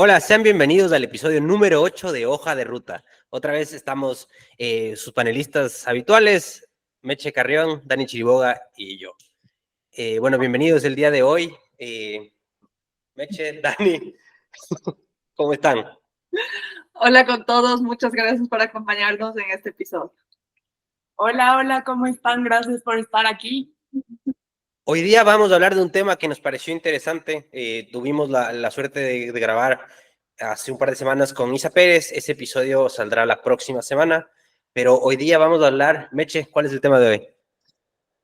Hola, sean bienvenidos al episodio número 8 de Hoja de Ruta. Otra vez estamos sus panelistas habituales, Meche Carrión, Dani Chiriboga y yo. Bueno, bienvenidos el día de hoy. Meche, Dani, ¿cómo están? Hola con todos, muchas gracias por acompañarnos en este episodio. Hola, ¿cómo están? Gracias por estar aquí. Hoy día vamos a hablar de un tema que nos pareció interesante. Tuvimos la suerte de grabar hace un par de semanas con Isa Pérez. Ese episodio saldrá la próxima semana, pero hoy día vamos a hablar. Meche, ¿cuál es el tema de hoy?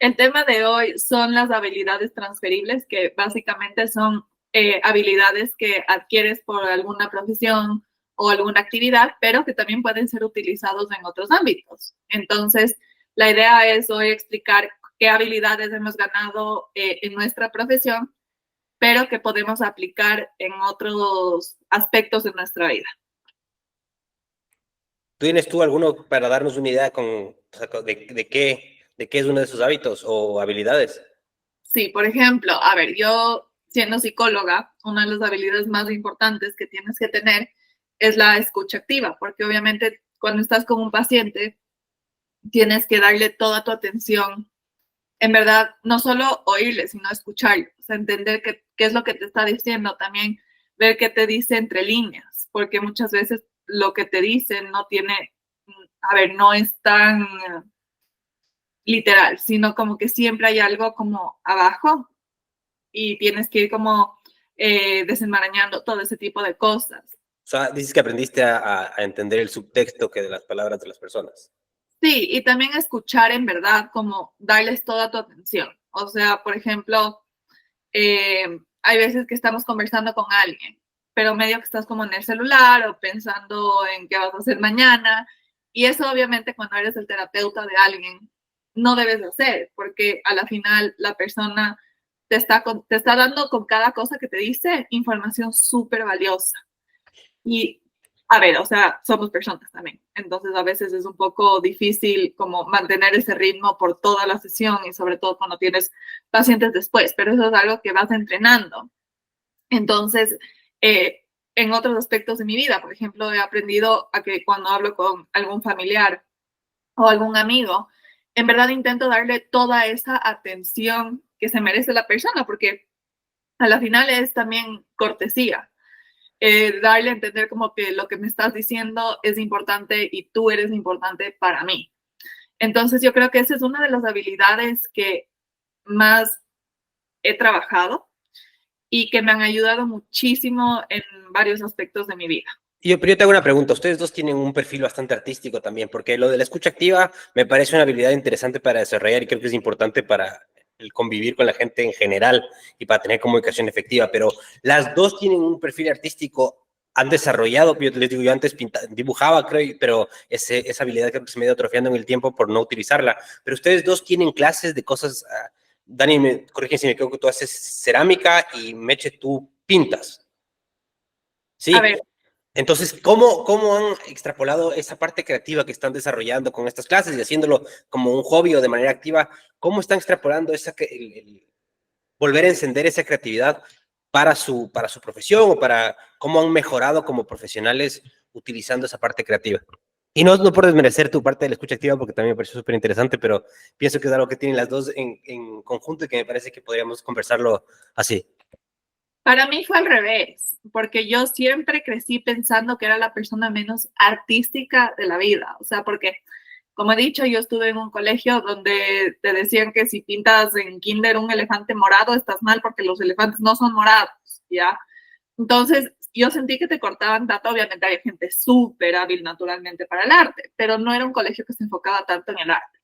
El tema de hoy son las habilidades transferibles, que básicamente son habilidades que adquieres por alguna profesión o alguna actividad, pero que también pueden ser utilizados en otros ámbitos. Entonces, la idea es hoy explicar qué habilidades hemos ganado en nuestra profesión, pero que podemos aplicar en otros aspectos de nuestra vida. ¿Tienes tú alguno para darnos una idea de qué es uno de sus hábitos o habilidades? Sí, por ejemplo, a ver, yo siendo psicóloga, una de las habilidades más importantes que tienes que tener es la escucha activa, porque obviamente cuando estás con un paciente tienes que darle toda tu atención, en verdad, no solo oírle, sino escucharle, o sea, entender qué es lo que te está diciendo, también ver qué te dice entre líneas, porque muchas veces lo que te dicen no tiene, a ver, no es tan literal, sino como que siempre hay algo como abajo y tienes que ir como desenmarañando todo ese tipo de cosas. O sea, dices que aprendiste a entender el subtexto que de las palabras de las personas. Sí, y también escuchar en verdad, como darles toda tu atención. O sea, por ejemplo, hay veces que estamos conversando con alguien, pero medio que estás como en el celular o pensando en qué vas a hacer mañana. Y eso obviamente cuando eres el terapeuta de alguien, no debes de hacer, porque a la final la persona te está dando con cada cosa que te dice información súper valiosa. Y, a ver, o sea, somos personas también. Entonces, a veces es un poco difícil como mantener ese ritmo por toda la sesión y sobre todo cuando tienes pacientes después, pero eso es algo que vas entrenando. Entonces, en otros aspectos de mi vida, por ejemplo, he aprendido a que cuando hablo con algún familiar o algún amigo, en verdad intento darle toda esa atención que se merece la persona, porque a la final es también cortesía. Darle a entender como que lo que me estás diciendo es importante y tú eres importante para mí. Entonces yo creo que esa es una de las habilidades que más he trabajado y que me han ayudado muchísimo en varios aspectos de mi vida. Pero yo te hago una pregunta. Ustedes dos tienen un perfil bastante artístico también, porque lo de la escucha activa me parece una habilidad interesante para desarrollar y creo que es importante para el convivir con la gente en general y para tener comunicación efectiva. Pero las dos tienen un perfil artístico, han desarrollado, yo les digo, yo antes dibujaba, creo, pero esa habilidad creo que se me ha ido atrofiando en el tiempo por no utilizarla. Pero ustedes dos tienen clases de cosas. Dani, corrige si me equivoco, tú haces cerámica y Meche, tú pintas. A Sí. ver, Entonces, ¿cómo han extrapolado esa parte creativa que están desarrollando con estas clases y haciéndolo como un hobby o de manera activa? ¿Cómo están extrapolando volver a encender esa creatividad para su profesión o para cómo han mejorado como profesionales utilizando esa parte creativa? Y no por desmerecer tu parte de la escucha activa, porque también me pareció súper interesante, pero pienso que es algo que tienen las dos en conjunto y que me parece que podríamos conversarlo así. para mí fue al revés, porque yo siempre crecí pensando que era la persona menos artística de la vida. O sea, porque, como he dicho, yo estuve en un colegio donde te decían que si pintas en kinder un elefante morado, estás mal porque los elefantes no son morados, ¿ya? Entonces, yo sentí que te cortaban tanto. Obviamente había gente súper hábil naturalmente para el arte, pero no era un colegio que se enfocaba tanto en el arte.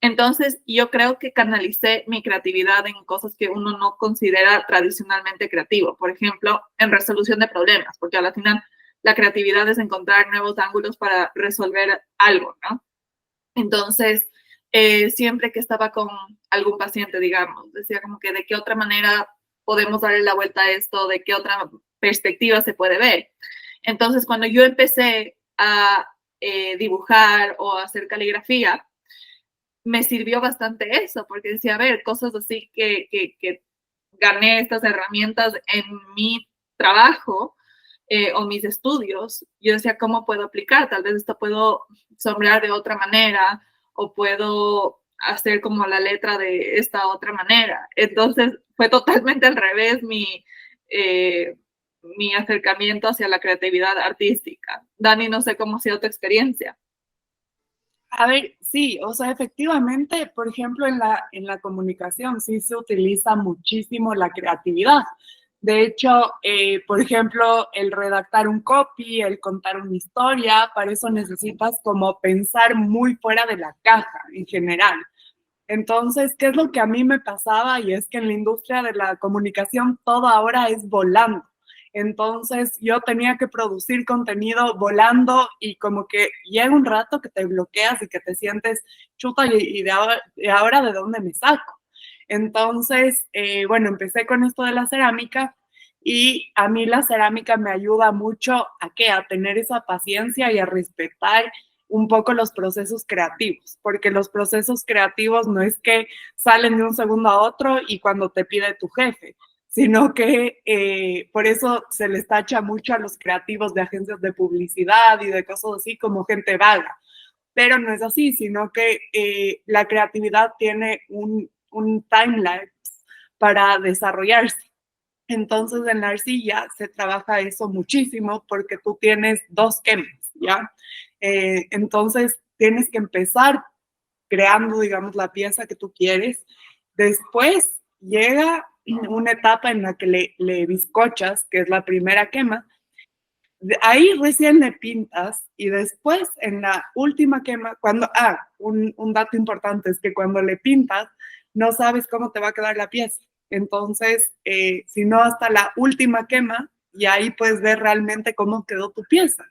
Entonces, yo creo que canalicé mi creatividad en cosas que uno no considera tradicionalmente creativo. Por ejemplo, en resolución de problemas, porque al final la creatividad es encontrar nuevos ángulos para resolver algo, ¿no? Entonces, siempre que estaba con algún paciente, digamos, decía como que de qué otra manera podemos darle la vuelta a esto, de qué otra perspectiva se puede ver. Entonces, cuando yo empecé a dibujar o a hacer caligrafía, me sirvió bastante eso, porque decía, a ver, cosas así que gané estas herramientas en mi trabajo, o mis estudios, yo decía, ¿cómo puedo aplicar? Tal vez esto puedo sombrear de otra manera o puedo hacer como la letra de esta otra manera. Entonces fue totalmente al revés mi acercamiento hacia la creatividad artística. Dani, no sé cómo ha sido tu experiencia. A ver, sí, o sea, efectivamente, por ejemplo, en la comunicación sí se utiliza muchísimo la creatividad. De hecho, por ejemplo, el redactar un copy, el contar una historia, para eso necesitas como pensar muy fuera de la caja en general. Entonces, ¿qué es lo que a mí me pasaba? Y es que en la industria de la comunicación todo ahora es volando. Entonces, yo tenía que producir contenido volando y como que llega un rato que te bloqueas y que te sientes chuta y de ahora de dónde me saco. Entonces, bueno, empecé con esto de la cerámica y a mí la cerámica me ayuda mucho a qué, a tener esa paciencia y a respetar un poco los procesos creativos, porque los procesos creativos no es que salen de un segundo a otro y cuando te pide tu jefe, sino que por eso se les tacha mucho a los creativos de agencias de publicidad y de cosas así como gente vaga. Pero no es así, sino que la creatividad tiene un timeline para desarrollarse. Entonces en la arcilla se trabaja eso muchísimo porque tú tienes dos quemas, ¿ya? Entonces tienes que empezar creando, digamos, la pieza que tú quieres. Después llega una etapa en la que le bizcochas, que es la primera quema. Ahí recién le pintas y después en la última quema, un dato importante es que cuando le pintas no sabes cómo te va a quedar la pieza. Entonces, si no hasta la última quema y ahí puedes ver realmente cómo quedó tu pieza.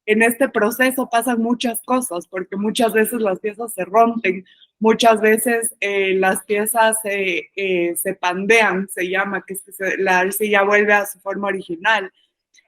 En este proceso pasan muchas cosas, porque muchas veces las piezas se rompen, muchas veces las piezas se pandean, se llama, que la arcilla vuelve a su forma original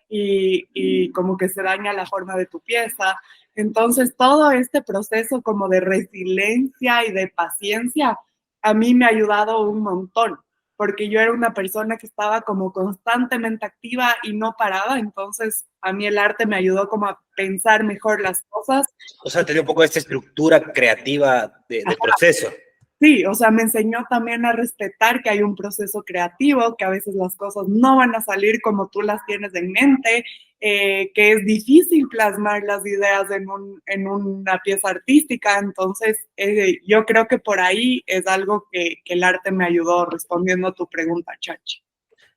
y como que se daña la forma de tu pieza. Entonces, todo este proceso como de resiliencia y de paciencia a mí me ha ayudado un montón, porque yo era una persona que estaba como constantemente activa y no paraba, entonces a mí el arte me ayudó como a pensar mejor las cosas. O sea, tenía un poco de esta estructura creativa de proceso. Sí, o sea, me enseñó también a respetar que hay un proceso creativo, que a veces las cosas no van a salir como tú las tienes en mente, que es difícil plasmar las ideas en una pieza artística. Entonces, yo creo que por ahí es algo que el arte me ayudó respondiendo a tu pregunta, Chachi.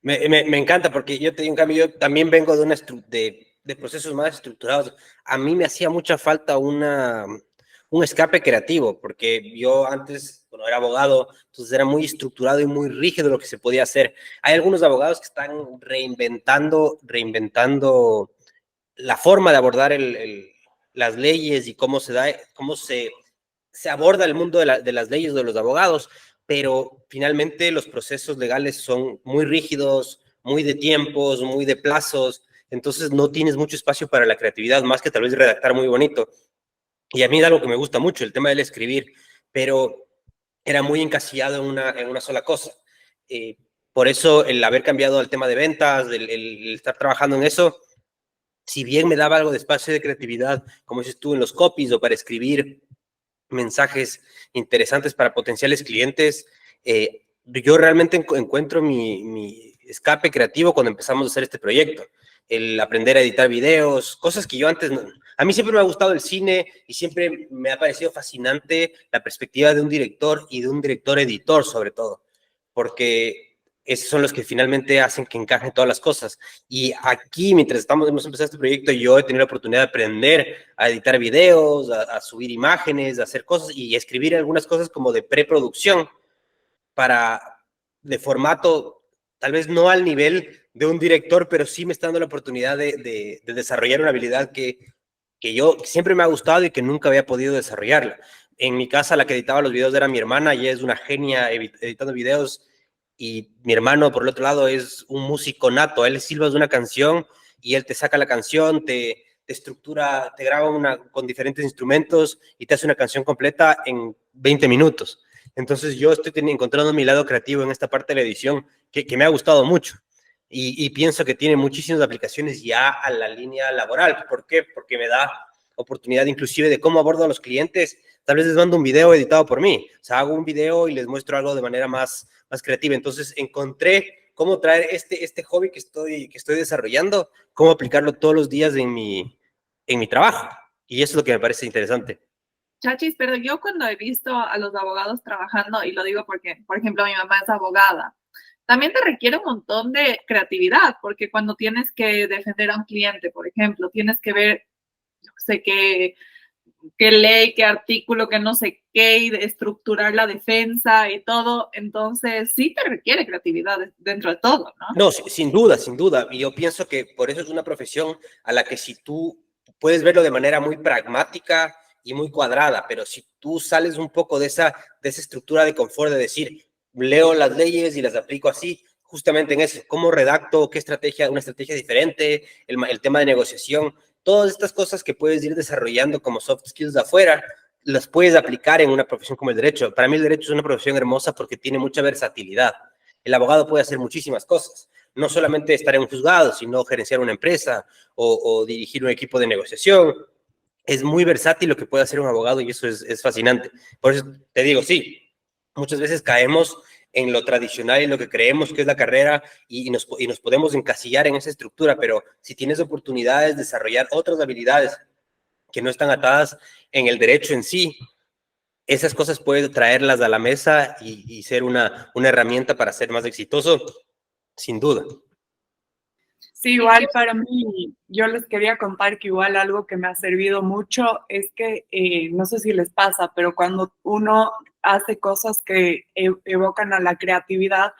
Me encanta porque yo te digo, en cambio, yo también vengo de procesos más estructurados. A mí me hacía mucha falta un escape creativo, porque yo antes, bueno, era abogado, entonces era muy estructurado y muy rígido lo que se podía hacer. Hay algunos abogados que están reinventando la forma de abordar las leyes y cómo se aborda el mundo de las leyes de los abogados, pero finalmente los procesos legales son muy rígidos, muy de tiempos, muy de plazos, entonces no tienes mucho espacio para la creatividad, más que tal vez redactar muy bonito. Y a mí es algo que me gusta mucho, el tema del escribir, pero era muy encasillado en una sola cosa. Eh, por eso el haber cambiado al tema de ventas, el estar trabajando en eso, si bien me daba algo de espacio de creatividad, como dices tú, en los copies o para escribir mensajes interesantes para potenciales clientes, yo realmente encuentro mi escape creativo cuando empezamos a hacer este proyecto. El aprender a editar videos, cosas que yo antes no. A mí siempre me ha gustado el cine y siempre me ha parecido fascinante la perspectiva de un director y de un director editor sobre todo, porque esos son los que finalmente hacen que encajen todas las cosas. Y aquí, mientras hemos empezado este proyecto, yo he tenido la oportunidad de aprender a editar videos, a subir imágenes, a hacer cosas y escribir algunas cosas como de preproducción de formato, tal vez no al nivel de un director, pero sí me está dando la oportunidad de desarrollar una habilidad que yo siempre me ha gustado y que nunca había podido desarrollarla. En mi casa la que editaba los videos era mi hermana, ella es una genia editando videos, y mi hermano, por el otro lado, es un músico nato. Él silbas una canción y él te saca la canción, te estructura, te graba con diferentes instrumentos y te hace una canción completa en 20 minutos. Entonces yo estoy encontrando mi lado creativo en esta parte de la edición que me ha gustado mucho. y pienso que tiene muchísimas aplicaciones ya a la línea laboral. ¿Por qué? Porque me da oportunidad inclusive de cómo abordo a los clientes. Tal vez les mando un video editado por mí. O sea, hago un video y les muestro algo de manera más creativa. Entonces encontré cómo traer este hobby que estoy desarrollando, cómo aplicarlo todos los días en mi trabajo. Y eso es lo que me parece interesante. Chachis, pero yo cuando he visto a los abogados trabajando, y lo digo porque, por ejemplo, mi mamá es abogada, también te requiere un montón de creatividad, porque cuando tienes que defender a un cliente, por ejemplo, tienes que ver, yo sé qué ley, qué artículo, qué no sé qué, y de estructurar la defensa y todo. Entonces, sí te requiere creatividad dentro de todo, ¿no? No, sin duda, sin duda. Y yo pienso que por eso es una profesión a la que si tú puedes verlo de manera muy pragmática y muy cuadrada, pero si tú sales un poco de esa estructura de confort de decir, leo las leyes y las aplico así, justamente en eso, cómo redacto, qué estrategia, una estrategia diferente, el tema de negociación, todas estas cosas que puedes ir desarrollando como soft skills de afuera, las puedes aplicar en una profesión como el derecho. Para mí el derecho es una profesión hermosa porque tiene mucha versatilidad. El abogado puede hacer muchísimas cosas, no solamente estar en un juzgado, sino gerenciar una empresa o dirigir un equipo de negociación. Es muy versátil lo que puede hacer un abogado y eso es fascinante. Por eso te digo, sí, muchas veces caemos en lo tradicional y lo que creemos que es la carrera y nos podemos encasillar en esa estructura, pero si tienes oportunidades de desarrollar otras habilidades que no están atadas en el derecho en sí, esas cosas puedes traerlas a la mesa y ser una herramienta para ser más exitoso, sin duda. Sí, igual para mí, yo les quería contar que igual algo que me ha servido mucho es que, no sé si les pasa, pero cuando uno hace cosas que evocan a la creatividad,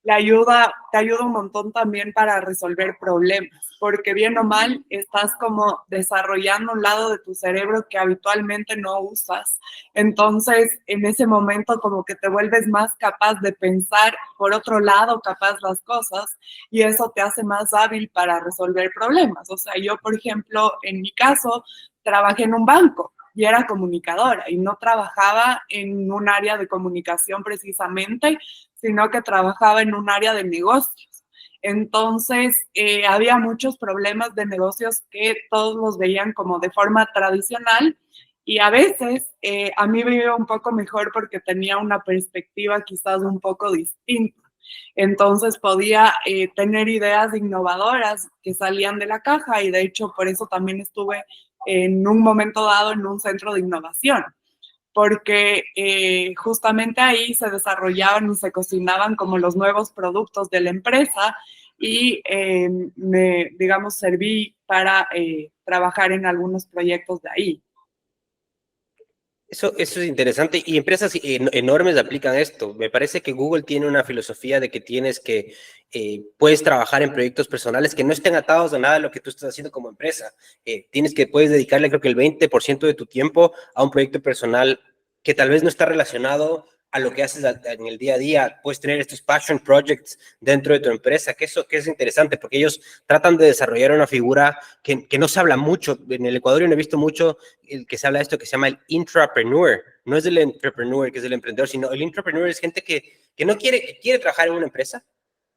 te ayuda un montón también para resolver problemas, porque bien o mal estás como desarrollando un lado de tu cerebro que habitualmente no usas. Entonces, en ese momento como que te vuelves más capaz de pensar por otro lado, capaz las cosas, y eso te hace más hábil para resolver problemas. O sea, yo, por ejemplo, en mi caso, trabajé en un banco y era comunicadora y no trabajaba en un área de comunicación precisamente, sino que trabajaba en un área de negocios. Entonces, había muchos problemas de negocios que todos los veían como de forma tradicional y a veces a mí me iba un poco mejor porque tenía una perspectiva quizás un poco distinta. Entonces podía tener ideas innovadoras que salían de la caja y de hecho por eso también estuve en un momento dado en un centro de innovación, porque justamente ahí se desarrollaban y se cocinaban como los nuevos productos de la empresa y digamos, serví para trabajar en algunos proyectos de ahí. Eso es interesante y empresas enormes aplican esto. Me parece que Google tiene una filosofía de que puedes trabajar en proyectos personales que no estén atados a nada de lo que tú estás haciendo como empresa. Puedes dedicarle creo que el 20% de tu tiempo a un proyecto personal que tal vez no está relacionado a lo que haces en el día a día. Puedes tener estos passion projects dentro de tu empresa, que es interesante porque ellos tratan de desarrollar una figura que no se habla mucho. En el Ecuador yo no he visto mucho el que se habla de esto que se llama el intrapreneur. No es el entrepreneur, que es el emprendedor, sino el intrapreneur es gente que no quiere trabajar en una empresa,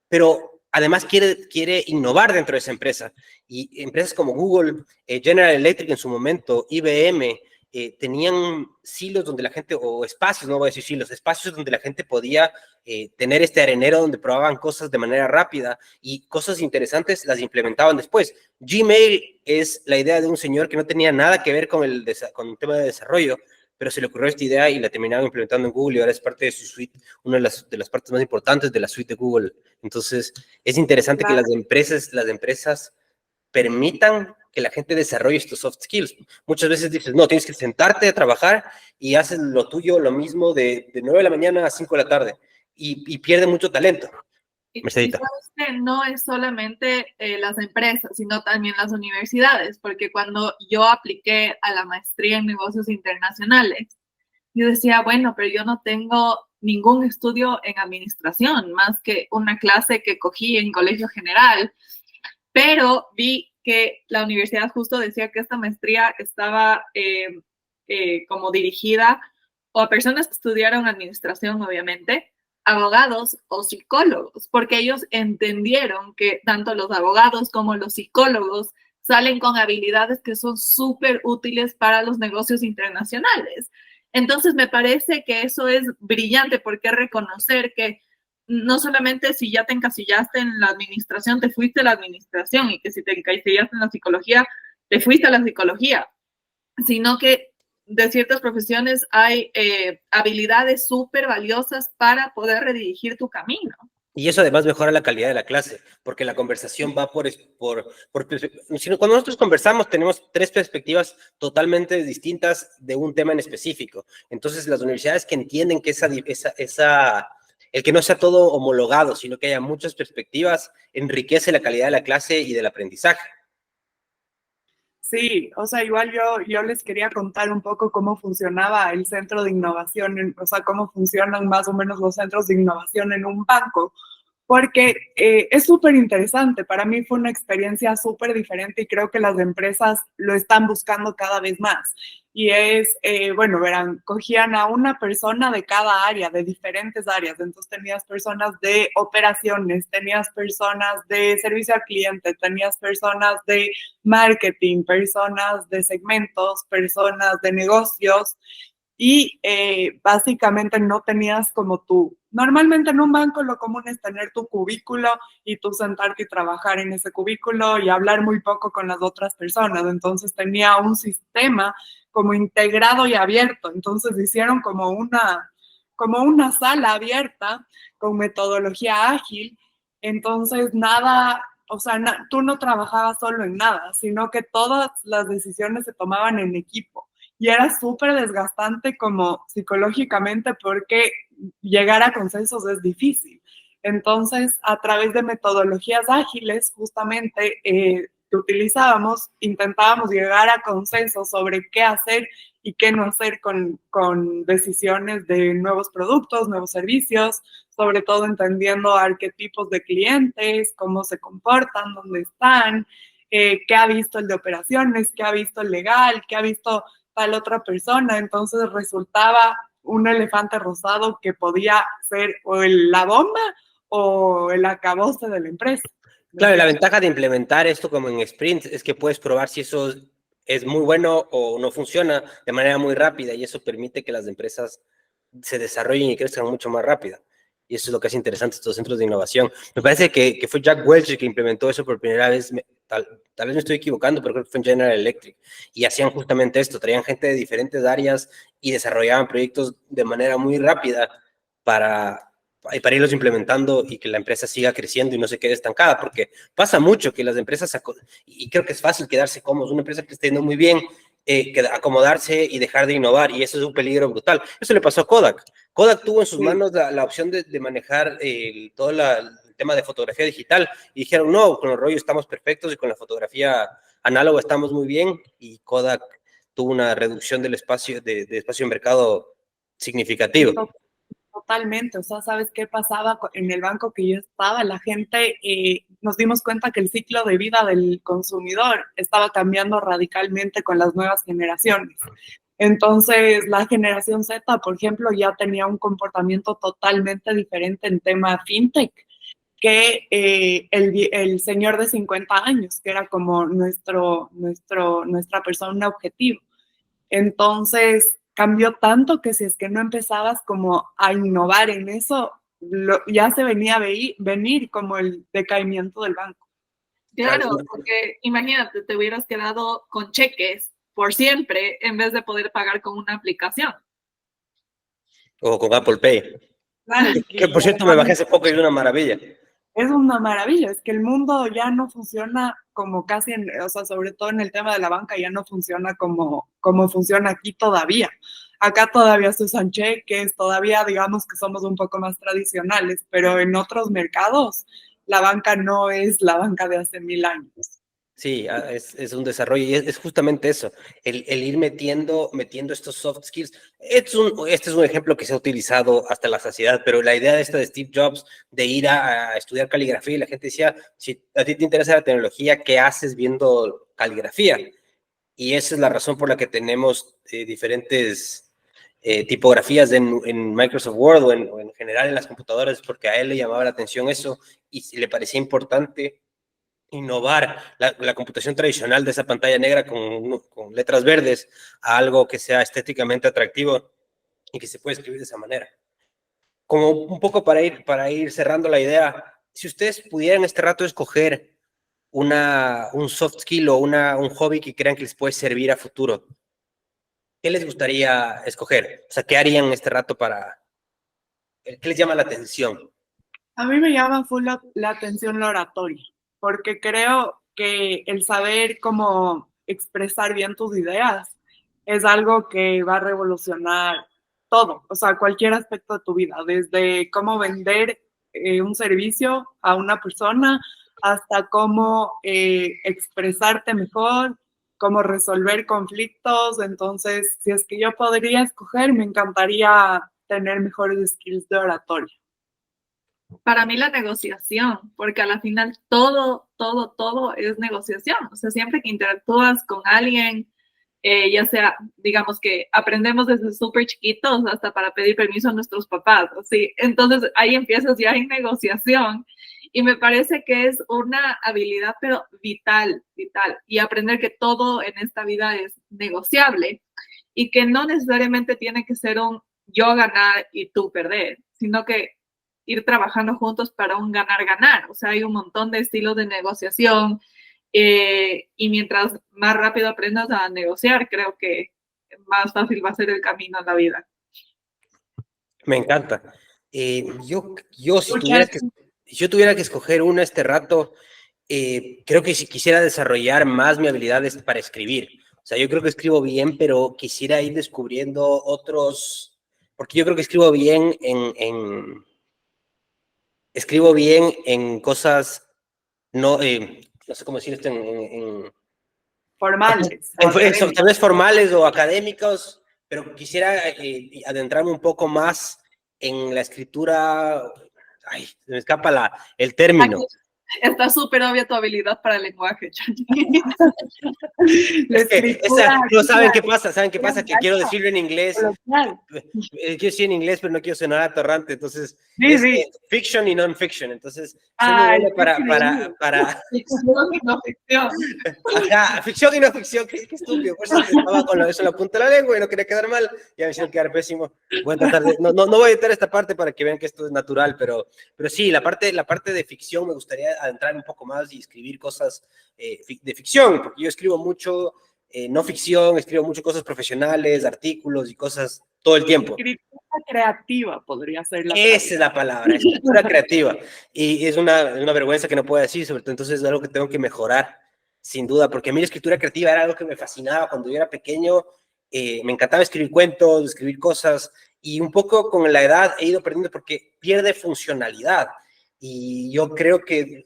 pero además quiere innovar dentro de esa empresa. Y empresas como Google, General Electric en su momento, IBM, tenían silos donde la gente, o espacios, no voy a decir silos, espacios donde la gente podía tener este arenero donde probaban cosas de manera rápida y cosas interesantes las implementaban después. Gmail es la idea de un señor que no tenía nada que ver con el tema de desarrollo, pero se le ocurrió esta idea y la terminaron implementando en Google y ahora es parte de su suite, una de las partes más importantes de la suite de Google. Entonces, es interesante que las empresas permitan que la gente desarrolle estos soft skills. Muchas veces dices, no, tienes que sentarte a trabajar y haces lo tuyo, lo mismo de 9 de la mañana a 5 de la tarde y pierde mucho talento. Mercedita. Y sabes que no es solamente las empresas, sino también las universidades, porque cuando yo apliqué a la maestría en negocios internacionales, yo decía, bueno, pero yo no tengo ningún estudio en administración, más que una clase que cogí en colegio general, pero vi que la universidad justo decía que esta maestría estaba como dirigida o a personas que estudiaron administración, obviamente, abogados o psicólogos, porque ellos entendieron que tanto los abogados como los psicólogos salen con habilidades que son súper útiles para los negocios internacionales. Entonces, me parece que eso es brillante, porque reconocer que no solamente si ya te encasillaste en la administración, te fuiste a la administración, y que si te encasillaste en la psicología, te fuiste a la psicología, sino que de ciertas profesiones hay habilidades súper valiosas para poder redirigir tu camino. Y eso además mejora la calidad de la clase, porque la conversación va cuando nosotros conversamos tenemos tres perspectivas totalmente distintas de un tema en específico. Entonces las universidades que entienden que el que no sea todo homologado, sino que haya muchas perspectivas, enriquece la calidad de la clase y del aprendizaje. Sí, o sea, igual yo les quería contar un poco cómo funcionaba el centro de innovación, o sea, cómo funcionan más o menos los centros de innovación en un banco, porque es súper interesante. Para mí fue una experiencia súper diferente y creo que las empresas lo están buscando cada vez más. Y bueno, verán, cogían a una persona de cada área, de diferentes áreas. Entonces tenías personas de operaciones, tenías personas de servicio al cliente, tenías personas de marketing, personas de segmentos, personas de negocios. Y básicamente no tenías como normalmente en un banco lo común es tener tu cubículo y tú sentarte y trabajar en ese cubículo y hablar muy poco con las otras personas. Entonces tenía un sistema como integrado y abierto. Entonces hicieron como una sala abierta con metodología ágil. Entonces nada, o sea, tú no trabajabas solo en nada, sino que todas las decisiones se tomaban en equipo. Y era súper desgastante como psicológicamente, porque llegar a consensos es difícil. Entonces, a través de metodologías ágiles, justamente, que utilizábamos, intentábamos llegar a consensos sobre qué hacer y qué no hacer con decisiones de nuevos productos, nuevos servicios, sobre todo entendiendo arquetipos de clientes, cómo se comportan, dónde están, qué ha visto el de operaciones, qué ha visto el legal, qué ha visto tal otra persona. Entonces resultaba un elefante rosado que podía ser o la bomba o el acabose de la empresa. Claro, la ventaja de implementar esto como en sprints es que puedes probar si eso es muy bueno o no funciona de manera muy rápida, y eso permite que las empresas se desarrollen y crezcan mucho más rápido. Y eso es lo que hace interesante estos centros de innovación. Me parece que fue Jack Welch el que implementó eso por primera vez. Tal vez me estoy equivocando, pero creo que fue en General Electric. Y hacían justamente esto, traían gente de diferentes áreas y desarrollaban proyectos de manera muy rápida para irlos implementando y que la empresa siga creciendo y no se quede estancada, porque pasa mucho que las empresas, y creo que es fácil quedarse cómodos, una empresa que esté yendo muy bien, acomodarse y dejar de innovar, y eso es un peligro brutal. Eso le pasó a Kodak. Kodak tuvo en sus manos la opción de manejar todo el tema de fotografía digital, y dijeron, no, con el rollo estamos perfectos y con la fotografía análoga estamos muy bien, y Kodak tuvo una reducción del espacio de espacio de mercado significativo. Totalmente, o sea, ¿sabes qué pasaba en el banco que yo estaba? La gente, nos dimos cuenta que el ciclo de vida del consumidor estaba cambiando radicalmente con las nuevas generaciones. Entonces, la generación Z, por ejemplo, ya tenía un comportamiento totalmente diferente en tema fintech que el señor de 50 años, que era como nuestra persona objetivo. Entonces, cambió tanto que si es que no empezabas como a innovar en eso, ya se venía a venir como el decaimiento del banco. Claro, porque imagínate, te hubieras quedado con cheques por siempre en vez de poder pagar con una aplicación. O con Apple Pay. Claro, que por cierto me bajé hace poco y es una maravilla. Es una maravilla, es que el mundo ya no funciona como casi, o sea, sobre todo en el tema de la banca, ya no funciona como funciona aquí todavía. Acá todavía se usan cheques, todavía digamos que somos un poco más tradicionales, pero en otros mercados la banca no es la banca de hace 1000 años. Sí, es un desarrollo, y es justamente eso, el ir metiendo estos soft skills. Este es un ejemplo que se ha utilizado hasta la saciedad, pero la idea de esta de Steve Jobs, de ir a estudiar caligrafía, y la gente decía, si a ti te interesa la tecnología, ¿qué haces viendo caligrafía? Y esa es la razón por la que tenemos diferentes tipografías en Microsoft Word o en general en las computadoras, porque a él le llamaba la atención eso y le parecía importante innovar la computación tradicional de esa pantalla negra con letras verdes a algo que sea estéticamente atractivo y que se pueda escribir de esa manera. Como un poco para ir cerrando la idea, si ustedes pudieran este rato escoger un soft skill o un hobby que crean que les puede servir a futuro, ¿qué les gustaría escoger? O sea, ¿qué harían en este rato qué les llama la atención? A mí me llama full la atención la oratoria, porque creo que el saber cómo expresar bien tus ideas es algo que va a revolucionar todo, o sea, cualquier aspecto de tu vida, desde cómo vender un servicio a una persona hasta cómo expresarte mejor, cómo resolver conflictos. Entonces, si es que yo podría escoger, me encantaría tener mejores skills de oratoria. Para mí la negociación, porque a la final todo es negociación. O sea, siempre que interactúas con alguien, ya sea, digamos que aprendemos desde súper chiquitos hasta para pedir permiso a nuestros papás, ¿sí? Entonces ahí empiezas ya en negociación y me parece que es una habilidad, pero vital. Y aprender que todo en esta vida es negociable y que no necesariamente tiene que ser un yo ganar y tú perder, sino que ir trabajando juntos para un ganar-ganar. O sea, hay un montón de estilos de negociación y mientras más rápido aprendas a negociar, creo que más fácil va a ser el camino en la vida. Me encanta. Si yo tuviera que escoger una este rato, creo que si quisiera desarrollar más mi habilidad para escribir. O sea, yo creo que escribo bien, pero quisiera ir descubriendo otros, porque yo creo que escribo bien en cosas, no sé cómo decir esto, Formales. eso, tal vez formales o académicos, pero quisiera adentrarme un poco más en la escritura. Ay, se me escapa el término. Está súper obvia tu habilidad para el lenguaje, Chani. Es que no saben qué pasa, que quiero decirlo en inglés. Quiero decir en inglés, pero no quiero sonar atorrante, entonces es fiction y non-fiction, entonces soy muy bueno para ficción y no ficción. Ajá, ficción y no ficción, qué estúpido, por eso estaba con eso en la punta de la lengua y no quería quedar mal, ya me hicieron quedar pésimo. Voy a tratar no voy a editar esta parte para que vean que esto es natural, pero sí, la parte de ficción me gustaría adentrar un poco más y escribir cosas de ficción, porque yo escribo mucho no ficción, escribo mucho cosas profesionales, artículos y cosas todo el tiempo. Escritura creativa podría ser la palabra. Esa es la palabra, escritura creativa. Y es una vergüenza que no pueda decir, sobre todo entonces es algo que tengo que mejorar, sin duda, porque a mí la escritura creativa era algo que me fascinaba cuando yo era pequeño. Me encantaba escribir cuentos, escribir cosas, y un poco con la edad he ido perdiendo porque pierde funcionalidad. Y yo creo que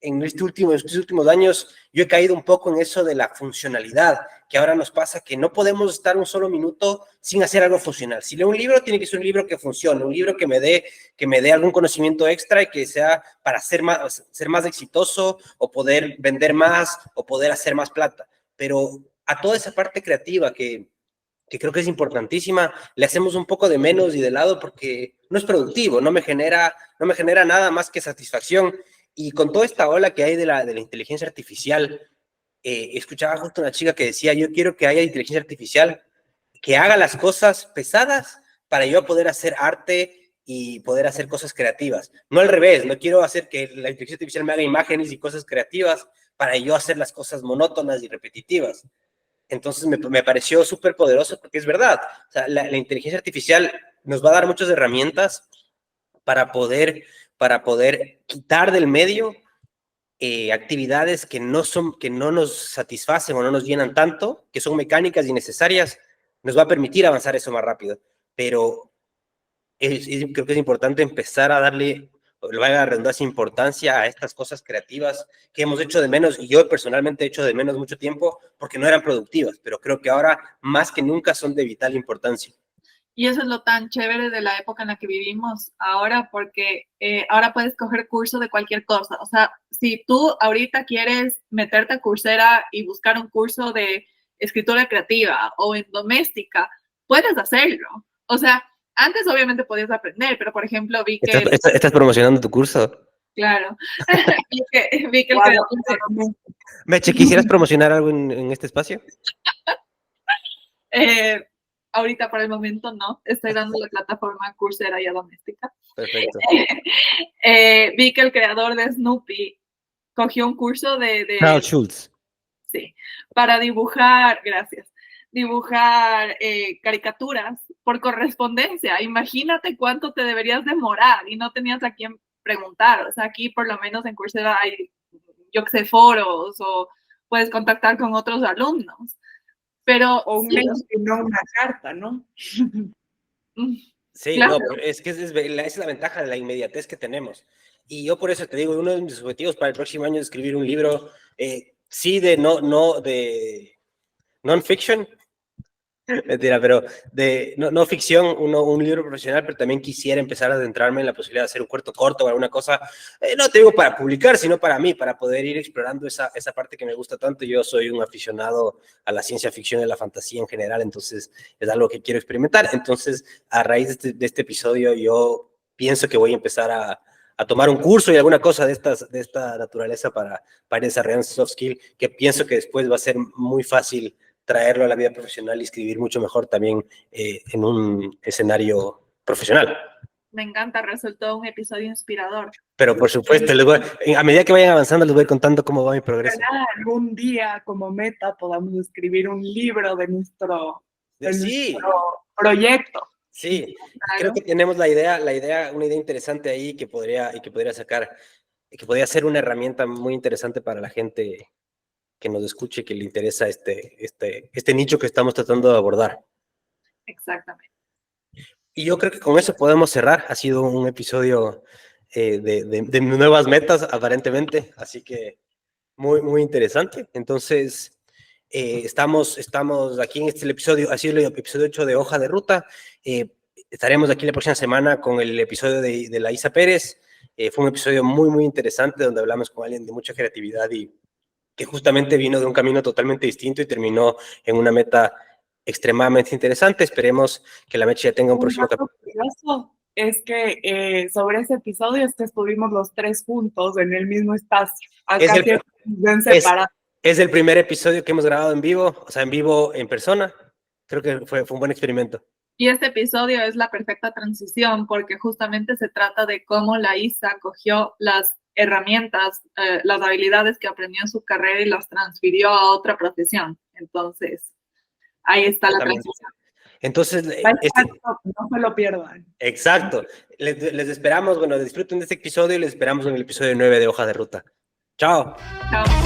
en estos últimos años yo he caído un poco en eso de la funcionalidad, que ahora nos pasa que no podemos estar un solo minuto sin hacer algo funcional. Si leo un libro, tiene que ser un libro que funcione, un libro que me dé algún conocimiento extra y que sea para ser más exitoso o poder vender más o poder hacer más plata. Pero a toda esa parte creativa que creo que es importantísima, le hacemos un poco de menos y de lado porque no es productivo, no me genera nada más que satisfacción. Y con toda esta ola que hay de la inteligencia artificial, escuchaba justo una chica que decía, yo quiero que haya inteligencia artificial que haga las cosas pesadas para yo poder hacer arte y poder hacer cosas creativas. No al revés, no quiero hacer que la inteligencia artificial me haga imágenes y cosas creativas para yo hacer las cosas monótonas y repetitivas. Entonces me pareció súper poderoso porque es verdad, o sea, la inteligencia artificial nos va a dar muchas herramientas para poder quitar del medio actividades que no nos satisfacen o no nos llenan tanto, que son mecánicas y necesarias, nos va a permitir avanzar eso más rápido. Pero creo que es importante empezar a darle, valga la redundancia, importancia a estas cosas creativas que hemos hecho de menos, y yo personalmente he hecho de menos mucho tiempo porque no eran productivas, pero creo que ahora más que nunca son de vital importancia. Y eso es lo tan chévere de la época en la que vivimos ahora, porque ahora puedes coger curso de cualquier cosa. O sea, si tú ahorita quieres meterte a Coursera y buscar un curso de escritura creativa o en doméstica, puedes hacerlo. O sea, antes obviamente podías aprender, pero por ejemplo vi que... ¿Estás promocionando tu curso? Claro, vi que el Claro, creador de- Meche, ¿quisieras promocionar algo en este espacio? ahorita por el momento no, estoy dando la plataforma Coursera y a Doméstica. Perfecto. Vi que el creador de Snoopy cogió un curso Charles Schultz. sí, para dibujar, gracias, dibujar caricaturas por correspondencia. Imagínate cuánto te deberías demorar y no tenías a quién preguntar. O sea, aquí por lo menos en Coursera hay, yo que sé, foros o puedes contactar con otros alumnos. Pero O un mail y no una carta, ¿no? Sí, claro. no, pero es que esa es la ventaja de la inmediatez que tenemos. Y yo por eso te digo, uno de mis objetivos para el próximo año es escribir un libro, sí, de de non-fiction, mentira, pero de no ficción, un libro profesional, pero también quisiera empezar a adentrarme en la posibilidad de hacer un cuento corto o alguna cosa, no te digo para publicar, sino para mí, para poder ir explorando esa parte que me gusta tanto. Yo soy un aficionado a la ciencia ficción y a la fantasía en general, entonces es algo que quiero experimentar. Entonces, a raíz de este episodio, yo pienso que voy a empezar a tomar un curso y alguna cosa de esta naturaleza para ir desarrollando soft skill, que pienso que después va a ser muy fácil traerlo a la vida profesional y escribir mucho mejor también en un escenario profesional. Me encanta, resultó un episodio inspirador. Pero por supuesto, a medida que vayan avanzando, les voy contando cómo va mi progreso. Ojalá algún día como meta podamos escribir un libro de nuestro proyecto. Sí, Claro. creo que tenemos una idea interesante ahí que podría sacar, que podría ser una herramienta muy interesante para la gente que nos escuche, que le interesa este nicho que estamos tratando de abordar. Exactamente. Y yo creo que con eso podemos cerrar. Ha sido un episodio de nuevas metas, aparentemente, así que muy interesante. Entonces, estamos aquí en este episodio, ha sido el episodio 8 de Hoja de Ruta. Estaremos aquí la próxima semana con el episodio de la Isa Pérez. Fue un episodio muy interesante donde hablamos con alguien de mucha creatividad y que justamente vino de un camino totalmente distinto y terminó en una meta extremadamente interesante. Esperemos que la Meche ya tenga un próximo capítulo. Es que sobre ese episodio es que estuvimos los tres juntos en el mismo espacio. Acá es el primer episodio que hemos grabado en vivo, o sea, en vivo, en persona. Creo que fue un buen experimento. Y este episodio es la perfecta transición porque justamente se trata de cómo la Isa cogió las herramientas, las habilidades que aprendió en su carrera y las transfirió a otra profesión. Entonces, ahí está la transición. Entonces, no se lo pierdan. Exacto. Les esperamos, bueno, disfruten de este episodio y les esperamos en el episodio 9 de Hoja de Ruta. Chao. Chao.